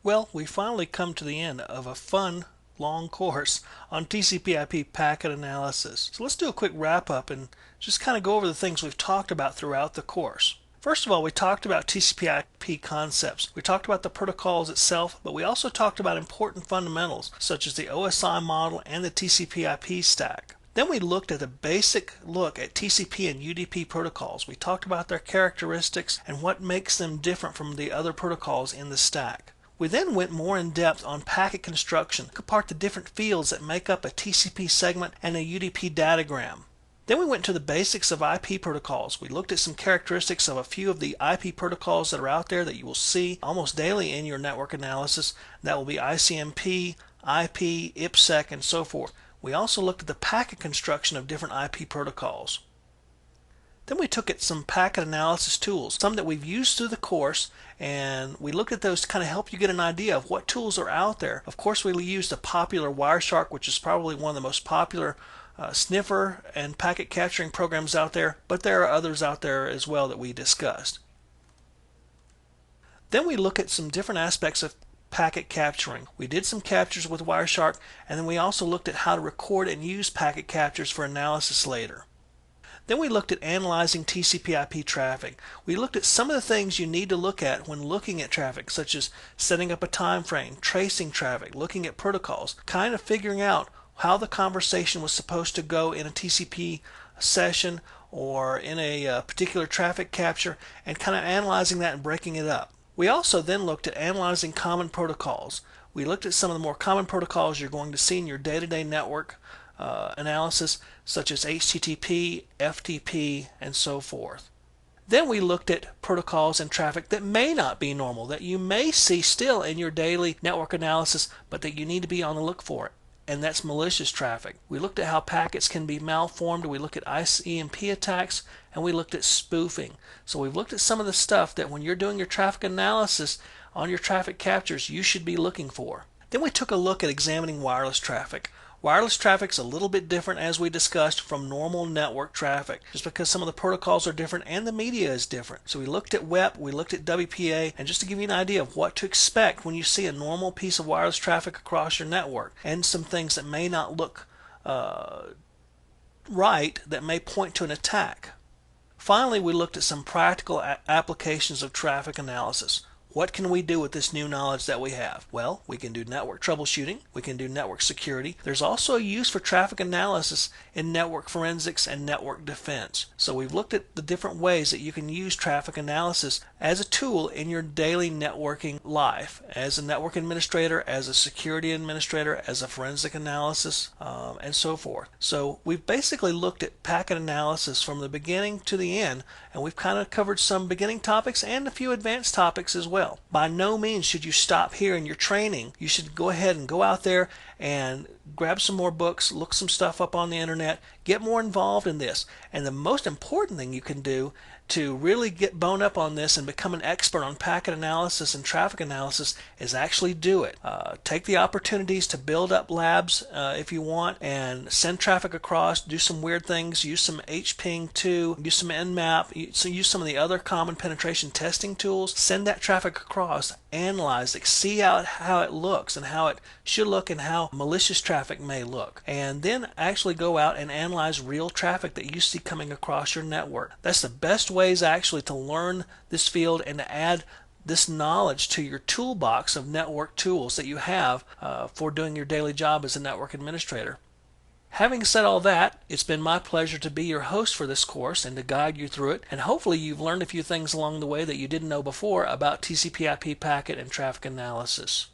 Well, we finally come to the end of a fun, long course on TCP/IP packet analysis. So let's do a quick wrap up and just kind of go over the things we've talked about throughout the course. First of all, we talked about TCP/IP concepts. We talked about the protocols itself, but we also talked about important fundamentals such as the OSI model and the TCP/IP stack. Then we looked at a basic look at TCP and UDP protocols. We talked about their characteristics and what makes them different from the other protocols in the stack. We then went more in depth on packet construction, took apart the different fields that make up a TCP segment and a UDP datagram. Then we went to the basics of IP protocols. We looked at some characteristics of a few of the IP protocols that are out there that you will see almost daily in your network analysis. That will be ICMP, IP, IPsec, and so forth. We also looked at the packet construction of different IP protocols. Then we took at some packet analysis tools, some that we've used through the course, and we looked at those to kind of help you get an idea of what tools are out there. Of course, we used the popular Wireshark, which is probably one of the most popular sniffer and packet capturing programs out there, but there are others out there as well that we discussed. Then we look at some different aspects of packet capturing. We did some captures with Wireshark, and then we also looked at how to record and use packet captures for analysis later. Then we looked at analyzing TCP/IP traffic. We looked at some of the things you need to look at when looking at traffic, such as setting up a time frame, tracing traffic, looking at protocols, kind of figuring out how the conversation was supposed to go in a TCP session or in a particular traffic capture, and kind of analyzing that and breaking it up. We also then looked at analyzing common protocols. We looked at some of the more common protocols you're going to see in your day-to-day network analysis, such as HTTP, FTP, and so forth. Then we looked at protocols and traffic that may not be normal, that you may see still in your daily network analysis, but that you need to be on the look for it, and that's malicious traffic. We looked at how packets can be malformed, we looked at ICMP attacks, and we looked at spoofing. So we've looked at some of the stuff that when you're doing your traffic analysis on your traffic captures, you should be looking for. Then we took a look at examining wireless traffic. Wireless traffic is a little bit different, as we discussed, from normal network traffic, just because some of the protocols are different and the media is different. So we looked at WEP, we looked at WPA, and just to give you an idea of what to expect when you see a normal piece of wireless traffic across your network, and some things that may not look right that may point to an attack. Finally, we looked at some practical applications of traffic analysis. What can we do with this new knowledge that we have? Well, we can do network troubleshooting, we can do network security. There's also a use for traffic analysis in network forensics and network defense. So we've looked at the different ways that you can use traffic analysis as a tool in your daily networking life, as a network administrator, as a security administrator, as a forensic analysis, and so forth. So we've basically looked at packet analysis from the beginning to the end, and we've kind of covered some beginning topics and a few advanced topics as well. By no means should you stop here in your training. You should go ahead and go out there and grab some more books, look some stuff up on the internet, get more involved in this. And the most important thing you can do to really get boned up on this and become an expert on packet analysis and traffic analysis is actually do it. Take the opportunities to build up labs if you want, and send traffic across, do some weird things, use some HPing2, use some Nmap, use some of the other common penetration testing tools, send that traffic across, analyze it, see how it looks and how it should look and how malicious traffic may look, and then actually go out and analyze real traffic that you see coming across your network. That's the best ways actually to learn this field and to add this knowledge to your toolbox of network tools that you have for doing your daily job as a network administrator. Having said all that, it's been my pleasure to be your host for this course and to guide you through it, and hopefully you've learned a few things along the way that you didn't know before about TCP/IP packet and traffic analysis.